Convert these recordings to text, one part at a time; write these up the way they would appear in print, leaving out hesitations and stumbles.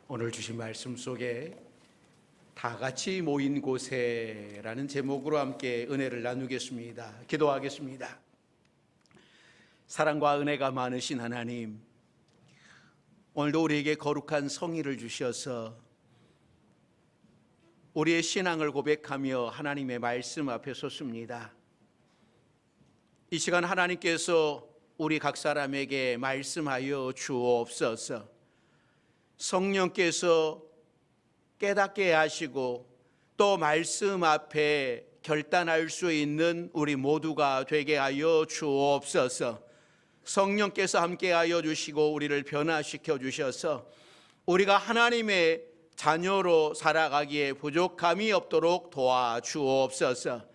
오늘 주신 말씀 속에 다 같이 모인 곳에라는 제목으로 함께 은혜를 나누겠습니다. 기도하겠습니다. 사랑과 은혜가 많으신 하나님, 오늘도 우리에게 거룩한 성의를 주셔서 우리의 신앙을 고백하며 하나님의 말씀 앞에 섰습니다. 이 시간 하나님께서 우리 각 사람에게 말씀하여 주옵소서. 성령께서 깨닫게 하시고 또 말씀 앞에 결단할 수 있는 우리 모두가 되게 하여 주옵소서. 성령께서 함께하여 주시고 우리를 변화시켜 주셔서 우리가 하나님의 자녀로 살아가기에 부족함이 없도록 도와주옵소서.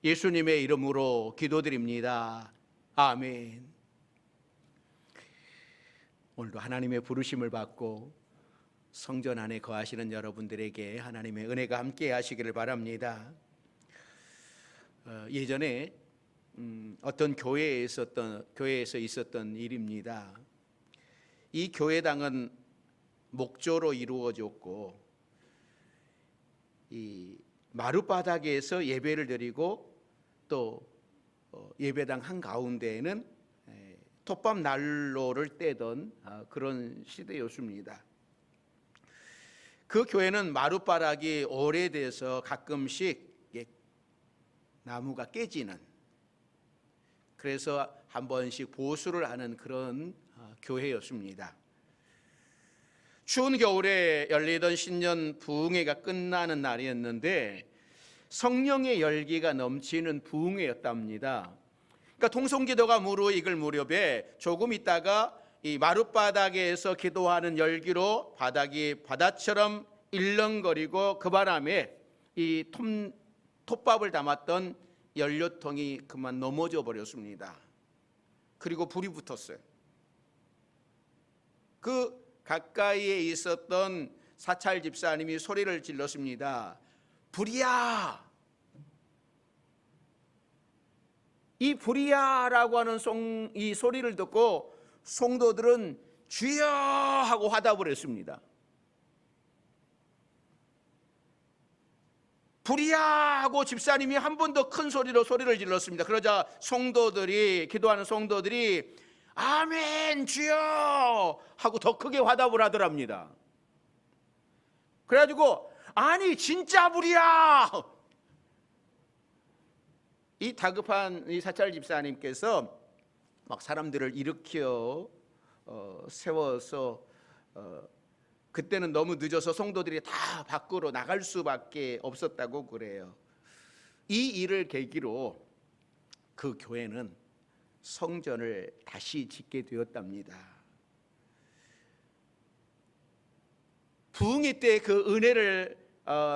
예수님의 이름으로 기도드립니다. 아멘. 오늘도 하나님의 부르심을 받고 성전 안에 거하시는 여러분들에게 하나님의 은혜가 함께 하시기를 바랍니다. 예전에 어떤 교회에서 있었던 일입니다. 이 교회당은 목조로 이루어졌고 이 마룻바닥에서 예배를 드리고 또 예배당 한가운데에는 톱밥 난로를 떼던 그런 시대였습니다. 그 교회는 마룻바닥이 오래돼서 가끔씩 나무가 깨지는, 그래서 한 번씩 보수를 하는 그런 교회였습니다. 추운 겨울에 열리던 신년 부흥회가 끝나는 날이었는데 성령의 열기가 넘치는 부흥회였답니다. 그러니까 통성기도가 무르익을 무렵에 조금 있다가 이 마룻바닥에서 기도하는 열기로 바닥이 바다처럼 일렁거리고 그 바람에 이 톱밥을 담았던 연료통이 그만 넘어져 버렸습니다. 그리고 불이 붙었어요. 그 가까이에 있었던 사찰 집사님이 소리를 질렀습니다. 불이야! 이 불이야라고 하는 이 소리를 듣고 성도들은 주여 하고 화답을 했습니다. 불이야 하고 집사님이 한 번 더 큰 소리로 소리를 질렀습니다. 그러자 기도하는 성도들이 아멘 주여 하고 더 크게 화답을 하더랍니다. 그래가지고 아니 진짜 불이야! 이 다급한 이 사찰 집사님께서 막 사람들을 일으켜 세워서 그때는 너무 늦어서 성도들이 다 밖으로 나갈 수밖에 없었다고 그래요. 이 일을 계기로 그 교회는 성전을 다시 짓게 되었답니다. 부흥회 때 그 은혜를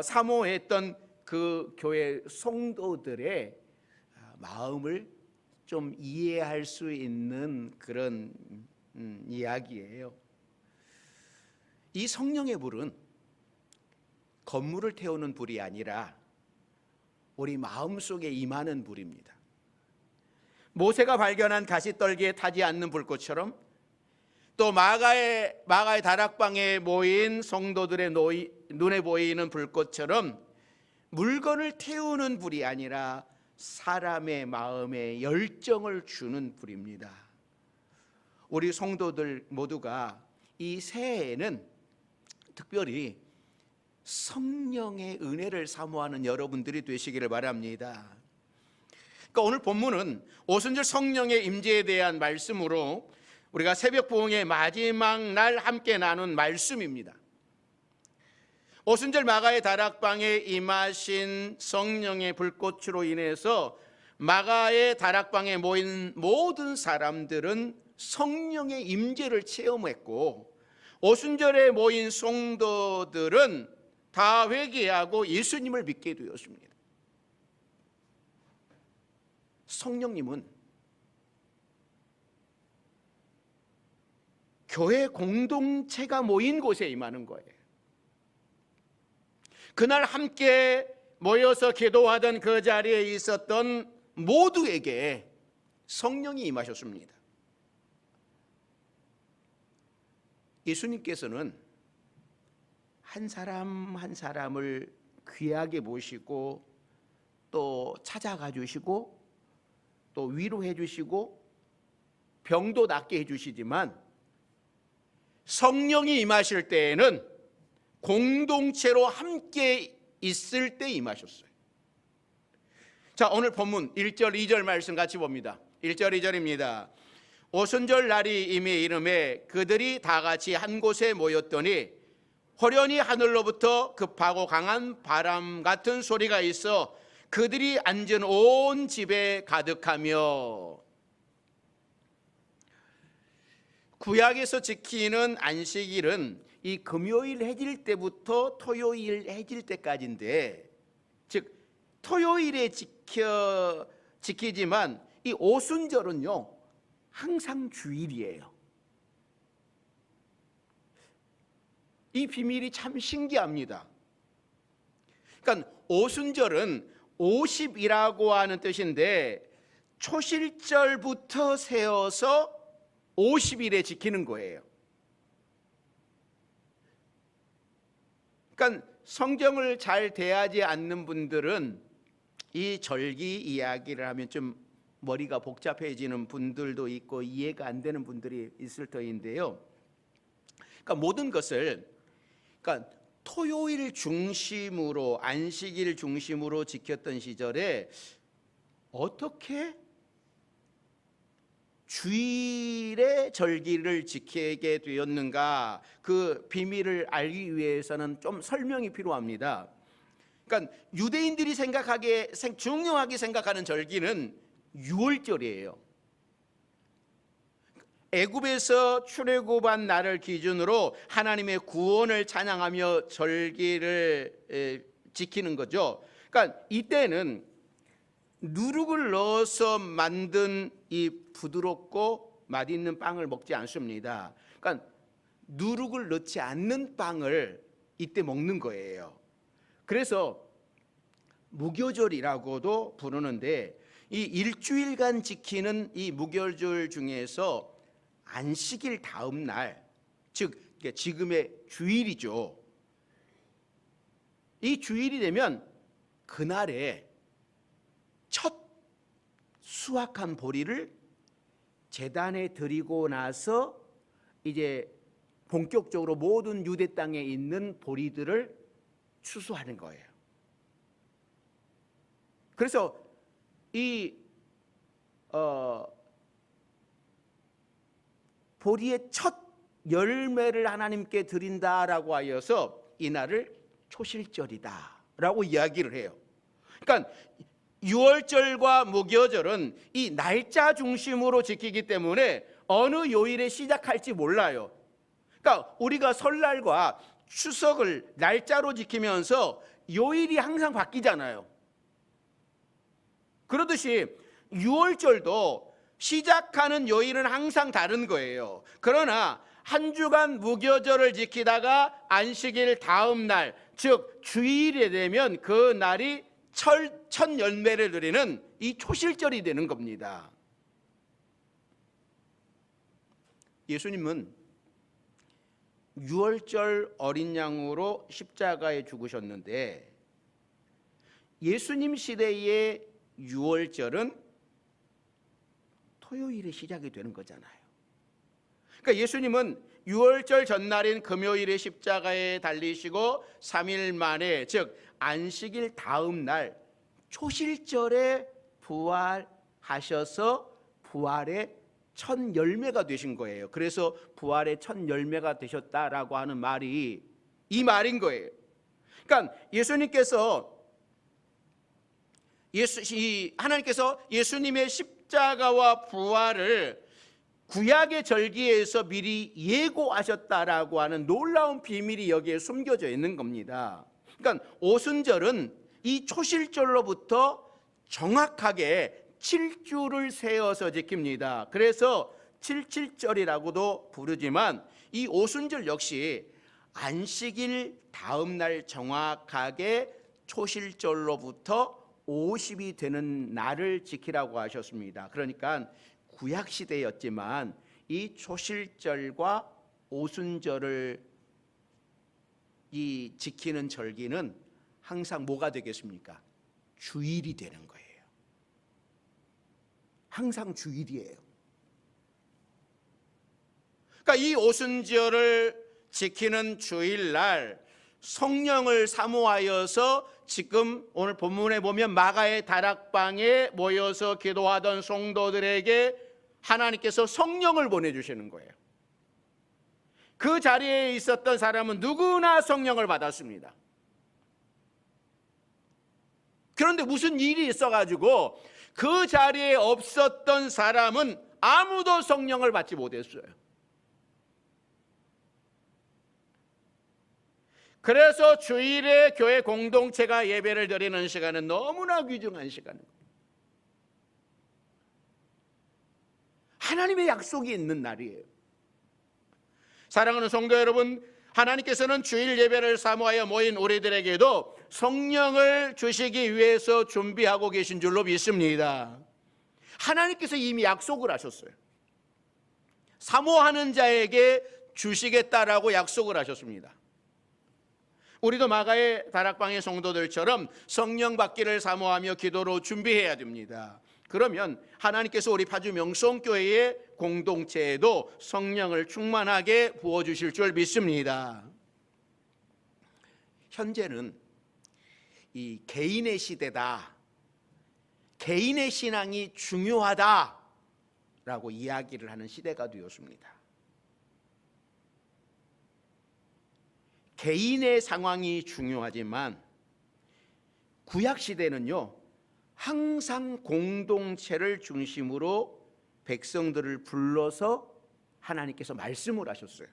사모했던 그 교회 성도들의 마음을 좀 이해할 수 있는 그런 이야기예요. 이 성령의 불은 건물을 태우는 불이 아니라 우리 마음속에 임하는 불입니다. 모세가 발견한 가시떨기에 타지 않는 불꽃처럼 또 마가의 다락방에 모인 성도들의 눈에 보이는 불꽃처럼 물건을 태우는 불이 아니라 사람의 마음에 열정을 주는 불입니다. 우리 성도들 모두가 이 새해에는 특별히 성령의 은혜를 사모하는 여러분들이 되시기를 바랍니다. 그러니까 오늘 본문은 오순절 성령의 임재에 대한 말씀으로 우리가 새벽 부흥의 마지막 날 함께 나눈 말씀입니다. 오순절 마가의 다락방에 임하신 성령의 불꽃으로 인해서 마가의 다락방에 모인 모든 사람들은 성령의 임재를 체험했고 오순절에 모인 성도들은 다 회개하고 예수님을 믿게 되었습니다. 성령님은 교회 공동체가 모인 곳에 임하는 거예요. 그날 함께 모여서 기도하던 그 자리에 있었던 모두에게 성령이 임하셨습니다. 예수님께서는 한 사람 한 사람을 귀하게 모시고 또 찾아가 주시고 또 위로해 주시고 병도 낫게 해 주시지만 성령이 임하실 때에는 공동체로 함께 있을 때 임하셨어요. 자, 오늘 본문 1절 2절 말씀 같이 봅니다. 1절 2절입니다. 오순절 날이 이미 이름에 그들이 다 같이 한 곳에 모였더니 호련히 하늘로부터 급하고 강한 바람 같은 소리가 있어 그들이 앉은 온 집에 가득하며. 구약에서 지키는 안식일은 이 금요일 해질 때부터 토요일 해질 때까지인데, 즉 토요일에 지키지만 이 오순절은요 항상 주일이에요. 이 비밀이 참 신기합니다. 그러니까 오순절은 50이라고 하는 뜻인데 초실절부터 세어서 50일에 지키는 거예요. 그러니까 성경을 잘 대하지 않는 분들은 이 절기 이야기를 하면 좀 머리가 복잡해지는 분들도 있고 이해가 안 되는 분들이 있을 터인데요. 그러니까 모든 것을 토요일 중심으로 안식일 중심으로 지켰던 시절에 어떻게 주일의 절기를 지키게 되었는가, 그 비밀을 알기 위해서는 좀 설명이 필요합니다. 그러니까 유대인들이 중요하게 생각하는 절기는 유월절이에요. 애굽에서 출애굽한 날을 기준으로 하나님의 구원을 찬양하며 절기를 지키는 거죠. 그러니까 이때는 누룩을 넣어서 만든 이 부드럽고 맛있는 빵을 먹지 않습니다. 그러니까 누룩을 넣지 않는 빵을 이때 먹는 거예요. 그래서 무교절이라고도 부르는데 이 일주일간 지키는 이 무교절 중에서 안식일 다음 날, 즉 지금의 주일이죠. 이 주일이 되면 그날에 첫 수확한 보리를 제단에 드리고 나서 이제 본격적으로 모든 유대 땅에 있는 보리들을 추수하는 거예요. 그래서 이 보리의 첫 열매를 하나님께 드린다라고 하여서 이날을 초실절이다라고 이야기를 해요. 그러니까 유월절과 무교절은 이 날짜 중심으로 지키기 때문에 어느 요일에 시작할지 몰라요. 그러니까 우리가 설날과 추석을 날짜로 지키면서 요일이 항상 바뀌잖아요. 그러듯이 유월절도 시작하는 요일은 항상 다른 거예요. 그러나 한 주간 무교절을 지키다가 안식일 다음 날, 즉 주일이 되면 그 날이 첫 열매를 드리는 이 초실절이 되는 겁니다. 예수님은 유월절 어린 양으로 십자가에 죽으셨는데 예수님 시대의 유월절은 토요일에 시작이 되는 거잖아요. 그러니까 예수님은 유월절 전날인 금요일에 십자가에 달리시고 3일 만에, 즉 안식일 다음 날 초실절에 부활하셔서 부활의 첫 열매가 되신 거예요. 그래서 부활의 첫 열매가 되셨다라고 하는 말이 이 말인 거예요. 그러니까 하나님께서 예수님의 십자가와 부활을 구약의 절기에서 미리 예고하셨다라고 하는 놀라운 비밀이 여기에 숨겨져 있는 겁니다. 그러니까 오순절은 이 초실절로부터 정확하게 7주를 세어서 지킵니다. 그래서 77절이라고도 부르지만 이 오순절 역시 안식일 다음 날 정확하게 초실절로부터 50이 되는 날을 지키라고 하셨습니다. 그러니까 구약 시대였지만 이 초실절과 오순절을 이 지키는 절기는 항상 뭐가 되겠습니까? 주일이 되는 거예요. 항상 주일이에요. 그러니까 이 오순절을 지키는 주일날 성령을 사모하여서 지금 오늘 본문에 보면 마가의 다락방에 모여서 기도하던 성도들에게 하나님께서 성령을 보내주시는 거예요. 그 자리에 있었던 사람은 누구나 성령을 받았습니다. 그런데 무슨 일이 있어가지고 그 자리에 없었던 사람은 아무도 성령을 받지 못했어요. 그래서 주일에 교회 공동체가 예배를 드리는 시간은 너무나 귀중한 시간입니다. 하나님의 약속이 있는 날이에요. 사랑하는 성도 여러분, 하나님께서는 주일 예배를 사모하여 모인 우리들에게도 성령을 주시기 위해서 준비하고 계신 줄로 믿습니다. 하나님께서 이미 약속을 하셨어요. 사모하는 자에게 주시겠다라고 약속을 하셨습니다. 우리도 마가의 다락방의 성도들처럼 성령 받기를 사모하며 기도로 준비해야 됩니다. 그러면 하나님께서 우리 파주 명성교회의 공동체에도 성령을 충만하게 부어주실 줄 믿습니다. 현재는 이 개인의 시대다, 개인의 신앙이 중요하다라고 이야기를 하는 시대가 되었습니다. 개인의 상황이 중요하지만 구약 시대는요, 항상 공동체를 중심으로 백성들을 불러서 하나님께서 말씀을 하셨어요.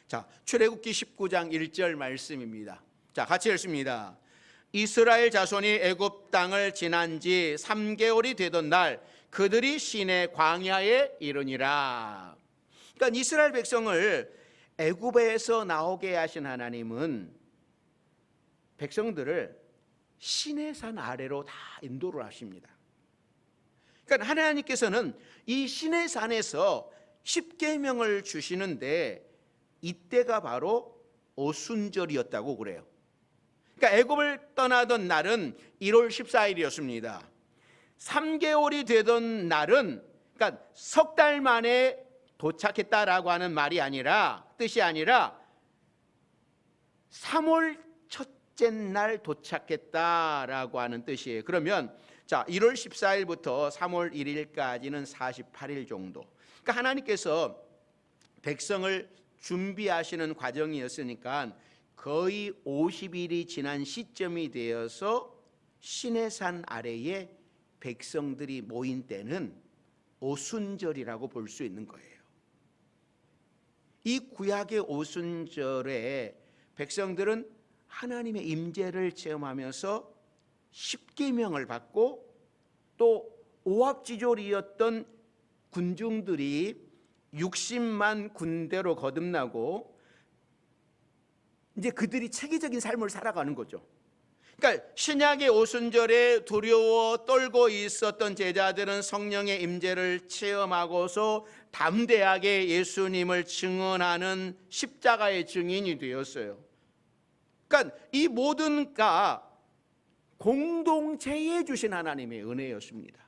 자, 출애굽기 19장 1절 말씀입니다. 자, 같이 읽습니다. 이스라엘 자손이 애굽 땅을 지난 지 3개월이 되던 날 그들이 시내 광야에 이르니라. 그러니까 이스라엘 백성을 애굽에서 나오게 하신 하나님은 백성들을 시내산 아래로 다 인도를 하십니다. 그러니까 하나님께서는 이 시내산에서 십계명을 주시는데 이때가 바로 오순절이었다고 그래요. 그러니까 애굽을 떠나던 날은 1월 14일이었습니다. 3개월이 되던 날은, 그러니까 석 달 만에 도착했다라고 하는 말이 아니라, 뜻이 아니라 3월 첫째 날 도착했다라고 하는 뜻이에요. 그러면 자, 1월 14일부터 3월 1일까지는 48일 정도. 그러니까 하나님께서 백성을 준비하시는 과정이었으니까 거의 50일이 지난 시점이 되어서 시내산 아래에 백성들이 모인 때는 오순절이라고 볼 수 있는 거예요. 이 구약의 오순절에 백성들은 하나님의 임재를 체험하면서 십계명을 받고 또 오합지졸이었던 군중들이 60만 군대로 거듭나고 이제 그들이 체계적인 삶을 살아가는 거죠. 그러니까 신약의 오순절에 두려워 떨고 있었던 제자들은 성령의 임재를 체험하고서 담대하게 예수님을 증언하는 십자가의 증인이 되었어요. 그러니까 이 모든가 공동체에 주신 하나님의 은혜였습니다.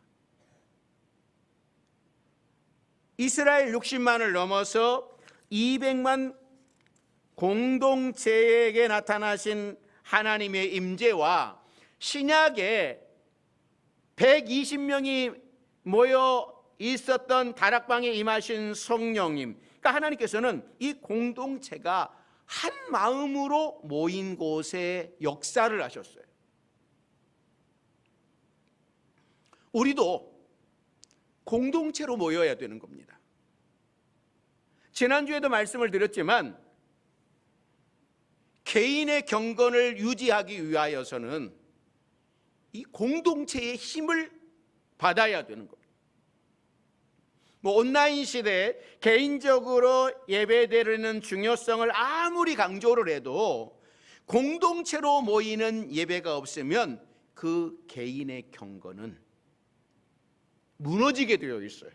이스라엘 60만을 넘어서 200만 공동체에게 나타나신 하나님의 임재와 신약에 120명이 모여 있었던 다락방에 임하신 성령님, 그러니까 하나님께서는 이 공동체가 한 마음으로 모인 곳에 역사를 하셨어요. 우리도 공동체로 모여야 되는 겁니다. 지난주에도 말씀을 드렸지만 개인의 경건을 유지하기 위하여서는 이 공동체의 힘을 받아야 되는 겁니다. 온라인 시대에 개인적으로 예배드리는 중요성을 아무리 강조를 해도 공동체로 모이는 예배가 없으면 그 개인의 경건은 무너지게 되어 있어요.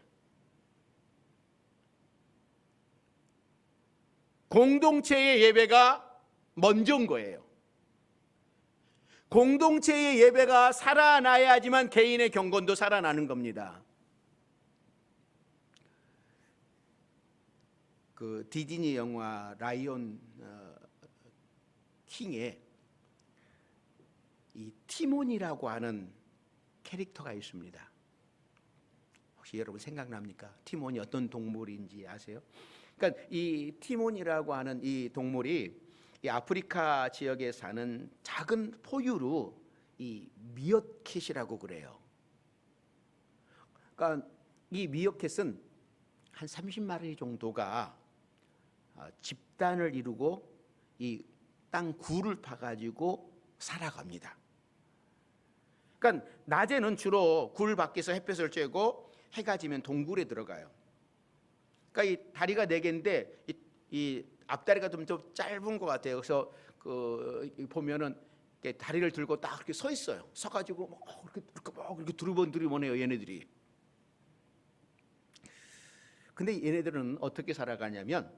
공동체의 예배가 먼저인 거예요. 공동체의 예배가 살아나야지만 개인의 경건도 살아나는 겁니다. 그 디즈니 영화 라이온 킹에 이 티몬이라고 하는 캐릭터가 있습니다. 혹시 여러분 생각납니까? 티몬이 어떤 동물인지 아세요? 그러니까 이 티몬이라고 하는 이 동물이 이 아프리카 지역에 사는 작은 포유류 이 미어캣이라고 그래요. 그러니까 이 미어캣은 한 30마리 정도가 집단을 이루고 이 땅 굴을 파가지고 살아갑니다. 그러니까 낮에는 주로 굴 밖에서 햇볕을 쬐고 해가 지면 동굴에 들어가요. 그러니까 이 다리가 4개인데 이 앞다리가 좀 짧은 것 같아요. 그래서 보면은 다리를 들고 딱 이렇게 서 있어요. 서가지고 이렇게 두리번두리번해요, 얘네들이. 근데 얘네들은 어떻게 살아가냐면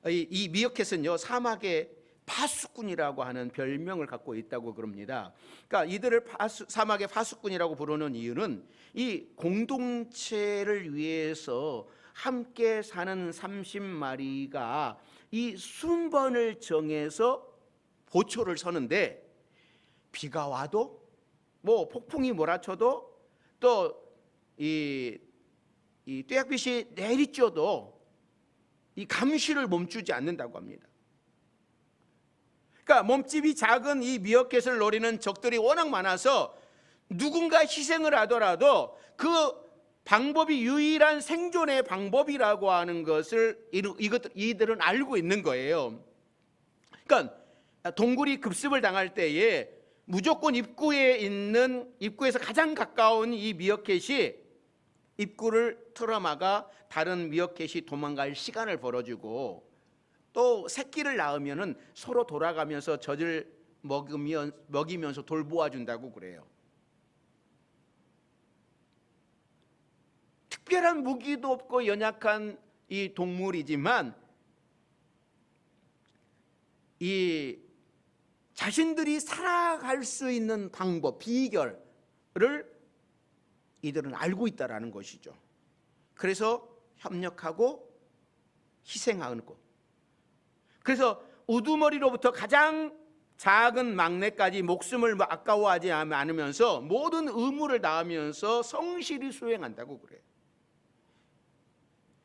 이 미어캣은요 사막의 파수꾼이라고 하는 별명을 갖고 있다고 그럽니다. 그러니까 이들을 사막의 파수꾼이라고 부르는 이유는 이 공동체를 위해서 함께 사는 30마리가 이 순번을 정해서 보초를 서는데 비가 와도 뭐 폭풍이 몰아쳐도 또 이 떼약빛이 내리쬐도 이 감시를 멈추지 않는다고 합니다. 그러니까 몸집이 작은 이 미어캣을 노리는 적들이 워낙 많아서 누군가 희생을 하더라도 그 방법이 유일한 생존의 방법이라고 하는 것을 이들은 알고 있는 거예요. 그러니까 동굴이 급습을 당할 때에 무조건 입구에서 가장 가까운 이 미어캣이 입구를 틀어막아 다른 미어캣이 도망갈 시간을 벌어주고 또 새끼를 낳으면은 서로 돌아가면서 젖을 먹이면서 돌보아준다고 그래요. 특별한 무기도 없고 연약한 이 동물이지만 이 자신들이 살아갈 수 있는 방법, 비결을 이들은 알고 있다라는 것이죠. 그래서 협력하고 희생하는 것. 그래서 우두머리로부터 가장 작은 막내까지 목숨을 아까워하지 않으면서 모든 의무를 다하면서 성실히 수행한다고 그래요.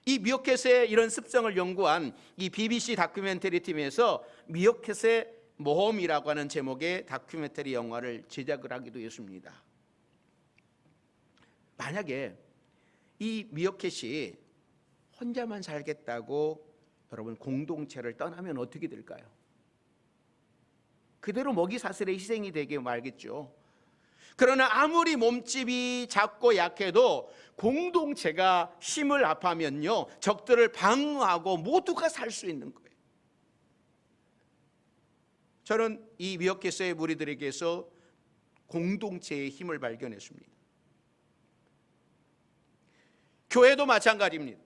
이 미어캣의 이런 습성을 연구한 이 BBC 다큐멘터리 팀에서 미어캣의 모험이라고 하는 제목의 다큐멘터리 영화를 제작을 하기도 했습니다. 만약에 이 미어캣이 혼자만 살겠다고 여러분 공동체를 떠나면 어떻게 될까요? 그대로 먹이 사슬의 희생이 되게 말겠죠. 그러나 아무리 몸집이 작고 약해도 공동체가 힘을 합하면요 적들을 방어하고 모두가 살 수 있는 거예요. 저는 이 미어캣의 무리들에게서 공동체의 힘을 발견했습니다. 교회도 마찬가지입니다.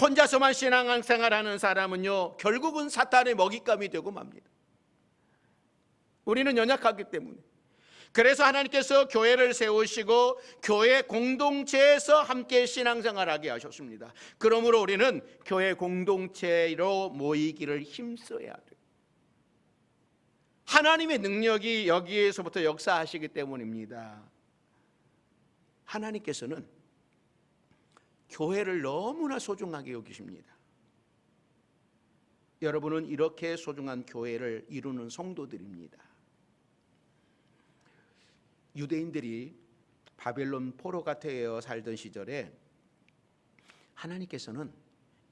혼자서만 신앙생활하는 사람은요 결국은 사탄의 먹잇감이 되고 맙니다. 우리는 연약하기 때문에. 그래서 하나님께서 교회를 세우시고 교회 공동체에서 함께 신앙생활하게 하셨습니다. 그러므로 우리는 교회 공동체로 모이기를 힘써야 돼요. 하나님의 능력이 여기에서부터 역사하시기 때문입니다. 하나님께서는 교회를 너무나 소중하게 여기십니다. 여러분은 이렇게 소중한 교회를 이루는 성도들입니다. 유대인들이 바벨론 포로가 되어 살던 시절에 하나님께서는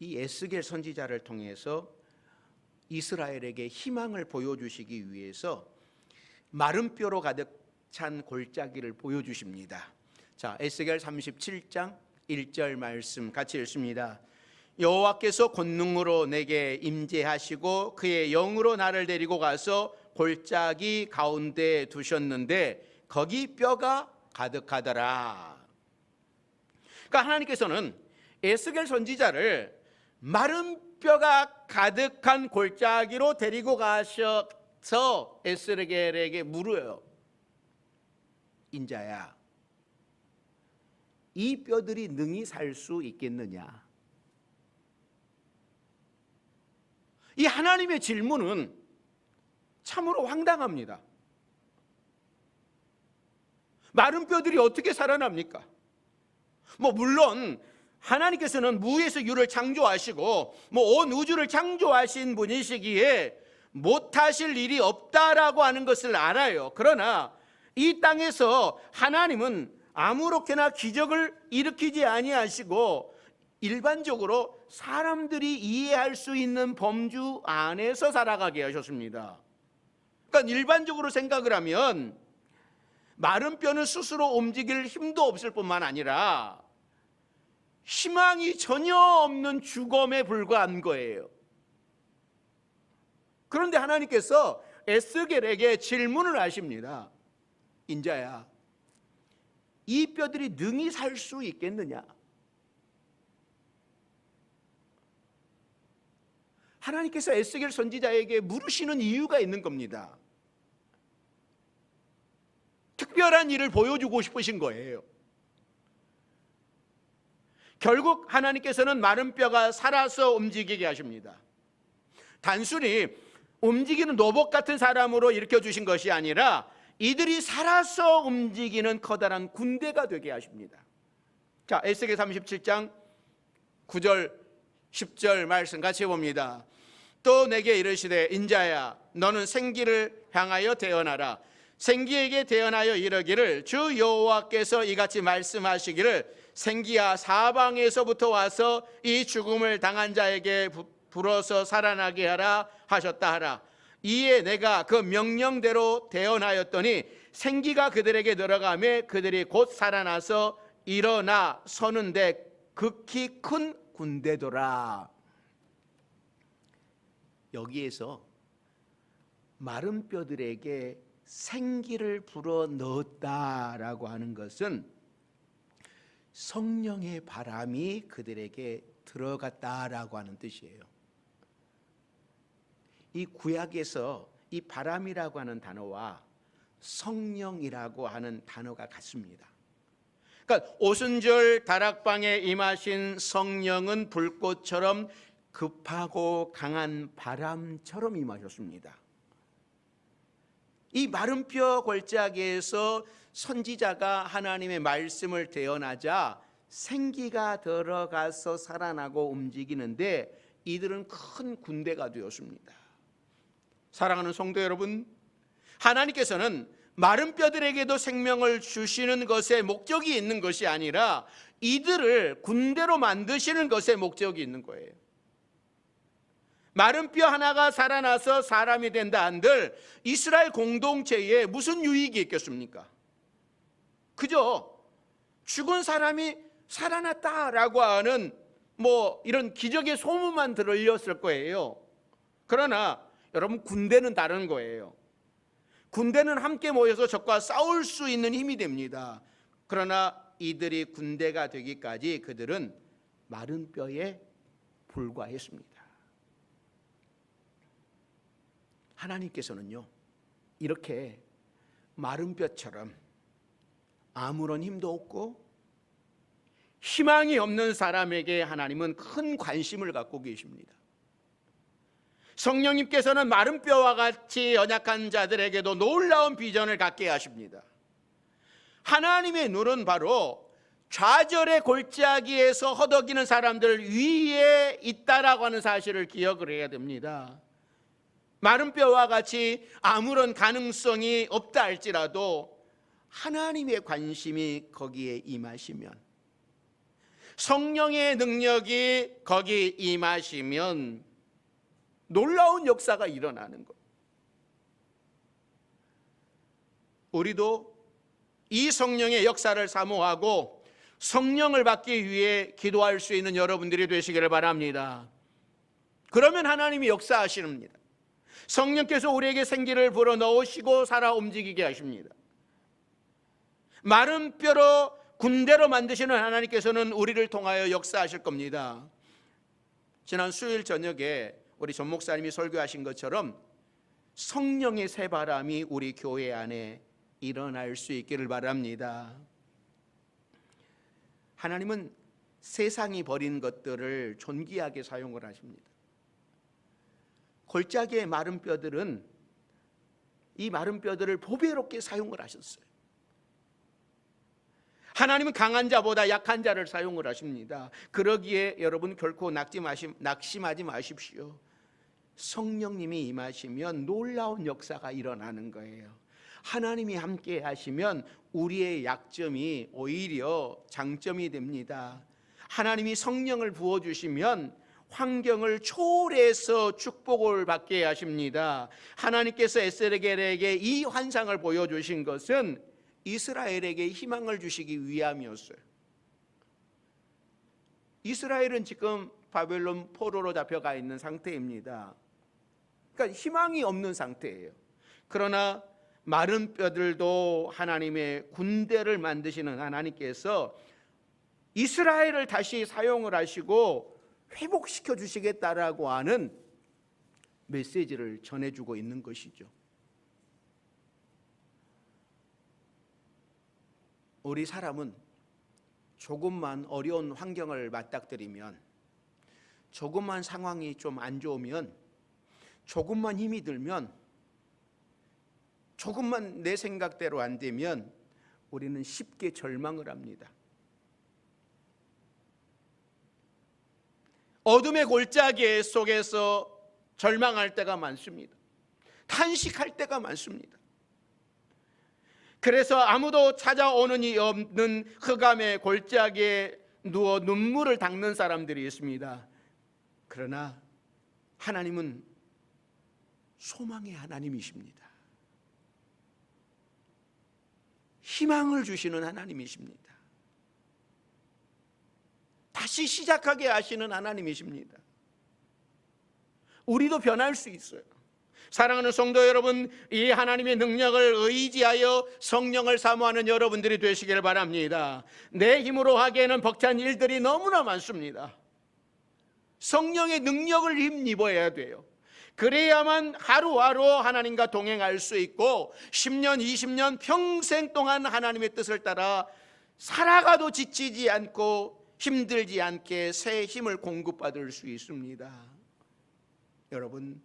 이 에스겔 선지자를 통해서 이스라엘에게 희망을 보여주시기 위해서 마른 뼈로 가득 찬 골짜기를 보여주십니다. 자, 에스겔 37장 1절 말씀 같이 읽습니다. 여호와께서 권능으로 내게 임재하시고 그의 영으로 나를 데리고 가서 골짜기 가운데 두셨는데 거기 뼈가 가득하더라. 그러니까 하나님께서는 에스겔 선지자를 마른 뼈가 가득한 골짜기로 데리고 가셔서 에스겔에게 물어요. 인자야, 이 뼈들이 능히 살 수 있겠느냐? 이 하나님의 질문은 참으로 황당합니다. 마른 뼈들이 어떻게 살아납니까? 물론 하나님께서는 무에서 유를 창조하시고 온 우주를 창조하신 분이시기에 못하실 일이 없다라고 하는 것을 알아요. 그러나 이 땅에서 하나님은 아무렇게나 기적을 일으키지 아니하시고 일반적으로 사람들이 이해할 수 있는 범주 안에서 살아가게 하셨습니다. 그러니까 일반적으로 생각을 하면 마른 뼈는 스스로 움직일 힘도 없을 뿐만 아니라 희망이 전혀 없는 죽음에 불과한 거예요. 그런데 하나님께서 에스겔에게 질문을 하십니다. 인자야, 이 뼈들이 능히 살 수 있겠느냐? 하나님께서 에스겔 선지자에게 물으시는 이유가 있는 겁니다. 특별한 일을 보여주고 싶으신 거예요. 결국 하나님께서는 마른 뼈가 살아서 움직이게 하십니다. 단순히 움직이는 로봇 같은 사람으로 일으켜주신 것이 아니라 이들이 살아서 움직이는 커다란 군대가 되게 하십니다. 자, 에스겔 37장 9절 10절 말씀 같이 봅니다. 또 내게 이르시되 인자야, 너는 생기를 향하여 대언하라. 생기에게 대언하여 이르기를 주 여호와께서 이같이 말씀하시기를 생기야, 사방에서부터 와서 이 죽음을 당한 자에게 불어서 살아나게 하라 하셨다 하라. 이에 내가 그 명령대로 대언하였더니 생기가 그들에게 들어가매 그들이 곧 살아나서 일어나 서는데 극히 큰 군대더라. 여기에서 마른 뼈들에게 생기를 불어 넣었다라고 하는 것은 성령의 바람이 그들에게 들어갔다라고 하는 뜻이에요. 이 구약에서 이 바람이라고 하는 단어와 성령이라고 하는 단어가 같습니다. 그러니까 오순절 다락방에 임하신 성령은 불꽃처럼 급하고 강한 바람처럼 임하셨습니다. 이 마른 뼈 골짜기에서 선지자가 하나님의 말씀을 대언하자 생기가 들어가서 살아나고 움직이는데 이들은 큰 군대가 되었습니다. 사랑하는 성도 여러분, 하나님께서는 마른 뼈들에게도 생명을 주시는 것에 목적이 있는 것이 아니라 이들을 군대로 만드시는 것에 목적이 있는 거예요. 마른 뼈 하나가 살아나서 사람이 된다 한들 이스라엘 공동체에 무슨 유익이 있겠습니까? 그저 죽은 사람이 살아났다라고 하는 이런 기적의 소문만 들렸을 거예요. 그러나 여러분, 군대는 다른 거예요. 군대는 함께 모여서 적과 싸울 수 있는 힘이 됩니다. 그러나 이들이 군대가 되기까지 그들은 마른 뼈에 불과했습니다. 하나님께서는요, 이렇게 마른 뼈처럼 아무런 힘도 없고 희망이 없는 사람에게 하나님은 큰 관심을 갖고 계십니다. 성령님께서는 마른 뼈와 같이 연약한 자들에게도 놀라운 비전을 갖게 하십니다. 하나님의 눈은 바로 좌절의 골짜기에서 허덕이는 사람들 위에 있다라고 하는 사실을 기억을 해야 됩니다. 마른 뼈와 같이 아무런 가능성이 없다 할지라도 하나님의 관심이 거기에 임하시면, 성령의 능력이 거기 임하시면 놀라운 역사가 일어나는 것. 우리도 이 성령의 역사를 사모하고 성령을 받기 위해 기도할 수 있는 여러분들이 되시기를 바랍니다. 그러면 하나님이 역사하십니다. 성령께서 우리에게 생기를 불어넣으시고 살아 움직이게 하십니다. 마른 뼈로 군대로 만드시는 하나님께서는 우리를 통하여 역사하실 겁니다. 지난 수요일 저녁에 우리 전 목사님이 설교하신 것처럼 성령의 새바람이 우리 교회 안에 일어날 수 있기를 바랍니다. 하나님은 세상이 버린 것들을 존귀하게 사용을 하십니다. 골짜기의 마른 뼈들은 이 마른 뼈들을 보배롭게 사용을 하셨어요. 하나님은 강한 자보다 약한 자를 사용을 하십니다. 그러기에 여러분 결코 낙심하지 마십시오. 성령님이 임하시면 놀라운 역사가 일어나는 거예요. 하나님이 함께 하시면 우리의 약점이 오히려 장점이 됩니다. 하나님이 성령을 부어주시면 환경을 초월해서 축복을 받게 하십니다. 하나님께서 에스겔에게 이 환상을 보여주신 것은 이스라엘에게 희망을 주시기 위함이었어요. 이스라엘은 지금 바벨론 포로로 잡혀가 있는 상태입니다. 그러니까 희망이 없는 상태예요. 그러나 마른 뼈들도 하나님의 군대를 만드시는 하나님께서 이스라엘을 다시 사용을 하시고 회복시켜 주시겠다라고 하는 메시지를 전해주고 있는 것이죠. 우리 사람은 조금만 어려운 환경을 맞닥뜨리면, 조금만 상황이 좀 안 좋으면, 조금만 힘이 들면, 조금만 내 생각대로 안 되면 우리는 쉽게 절망을 합니다. 어둠의 골짜기 속에서 절망할 때가 많습니다. 탄식할 때가 많습니다. 그래서 아무도 찾아오는 이 없는 흑암의 골짜기에 누워 눈물을 닦는 사람들이 있습니다. 그러나 하나님은 소망의 하나님이십니다. 희망을 주시는 하나님이십니다. 다시 시작하게 하시는 하나님이십니다. 우리도 변할 수 있어요. 사랑하는 성도 여러분, 이 하나님의 능력을 의지하여 성령을 사모하는 여러분들이 되시길 바랍니다. 내 힘으로 하기에는 벅찬 일들이 너무나 많습니다. 성령의 능력을 힘입어야 돼요. 그래야만 하루하루 하나님과 동행할 수 있고 10년, 20년 평생 동안 하나님의 뜻을 따라 살아가도 지치지 않고 힘들지 않게 새 힘을 공급받을 수 있습니다. 여러분,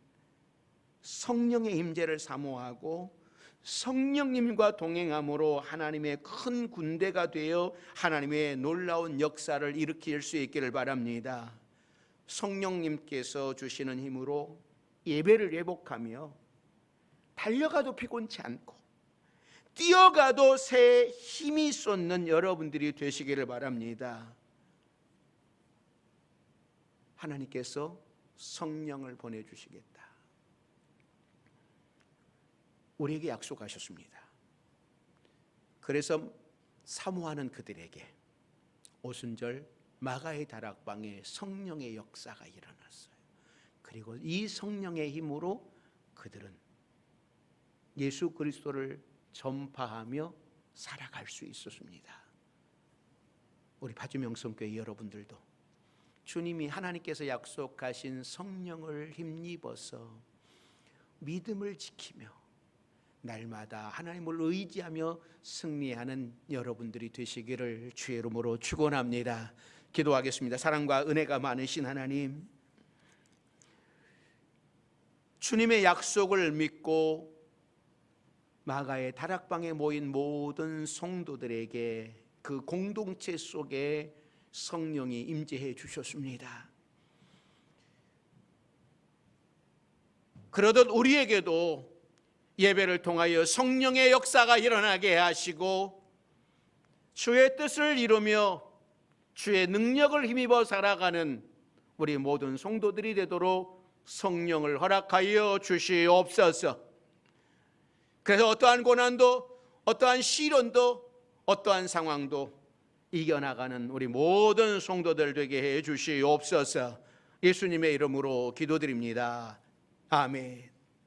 성령의 임재를 사모하고 성령님과 동행함으로 하나님의 큰 군대가 되어 하나님의 놀라운 역사를 일으킬 수 있기를 바랍니다. 성령님께서 주시는 힘으로 예배를 회복하며 달려가도 피곤치 않고 뛰어가도 새 힘이 솟는 여러분들이 되시기를 바랍니다. 하나님께서 성령을 보내주시겠다. 우리에게 약속하셨습니다. 그래서 사모하는 그들에게 오순절 마가의 다락방에 성령의 역사가 일어났어요. 그리고 이 성령의 힘으로 그들은 예수 그리스도를 전파하며 살아갈 수 있었습니다. 우리 파주명성교회 여러분들도 주님이 하나님께서 약속하신 성령을 힘입어서 믿음을 지키며 날마다 하나님을 의지하며 승리하는 여러분들이 되시기를 주의 이름으로 축원합니다. 기도하겠습니다. 사랑과 은혜가 많으신 하나님, 주님의 약속을 믿고 마가의 다락방에 모인 모든 성도들에게 그 공동체 속에 성령이 임재해 주셨습니다. 그러듯 우리에게도 예배를 통하여 성령의 역사가 일어나게 하시고 주의 뜻을 이루며 주의 능력을 힘입어 살아가는 우리 모든 성도들이 되도록 성령을 허락하여 주시옵소서. 그래서 어떠한 고난도, 어떠한 시련도, 어떠한 상황도 이겨나가는 우리 모든 성도들 되게 해 주시옵소서. 예수님의 이름으로 기도드립니다. 아멘.